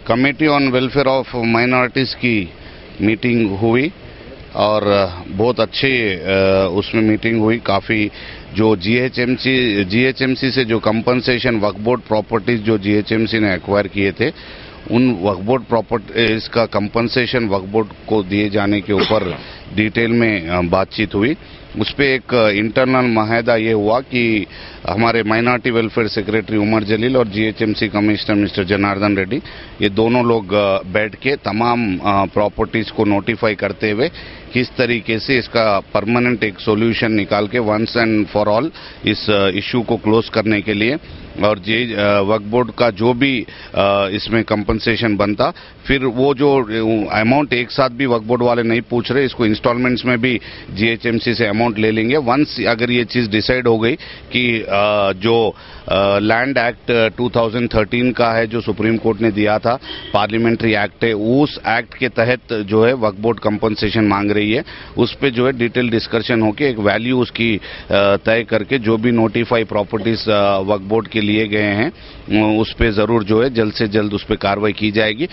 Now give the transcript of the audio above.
Committee on welfare of minorities की meeting हुई और बहुत अच्छी उसमें मीटिंग हुई। काफ़ी जो जीएचएमसी से जो कंपनसेशन वक्फ बोर्ड प्रॉपर्टीज जो जीएचएमसी ने एक्वायर किए थे, उन वक्फ बोर्ड प्रॉपर्टीज का कंपनसेशन वक्फ बोर्ड को दिए जाने के ऊपर डिटेल में बातचीत हुई। उस पर एक इंटरनल माहिदा ये हुआ कि हमारे माइनॉरिटी वेलफेयर सेक्रेटरी उमर जलील और GHMC commissioner mister Janardan Reddy, ये दोनों लोग बैठ के तमाम प्रॉपर्टीज को नोटिफाई करते हुए किस तरीके से इसका परमानेंट एक सॉल्यूशन निकाल के वंस एंड फॉर ऑल इस इशू को क्लोज करने के लिए, और वक्फ बोर्ड का जो भी इसमें कंपनसेशन बनता, फिर वो जो अमाउंट एक साथ भी वक्फ बोर्ड वाले नहीं पूछ रहे, इसको इंस्टॉलमेंट्स में भी जीएचएमसी से अमाउंट ले लेंगे। वंस अगर ये चीज़ डिसाइड हो गई कि जो लैंड एक्ट 2013 का है जो सुप्रीम कोर्ट ने दिया था, पार्लियामेंट्री एक्ट है, उस एक्ट के तहत जो है वक्फ बोर्ड कंपनसेशन मांग रही है, उस पे जो है डिटेल डिस्कशन होकर एक वैल्यू उसकी तय करके जो भी नोटिफाई प्रॉपर्टीज वक्फ बोर्ड के लिए गए हैं उस पे ज़रूर जो है जल्द से जल्द उस पर कार्रवाई की जाएगी।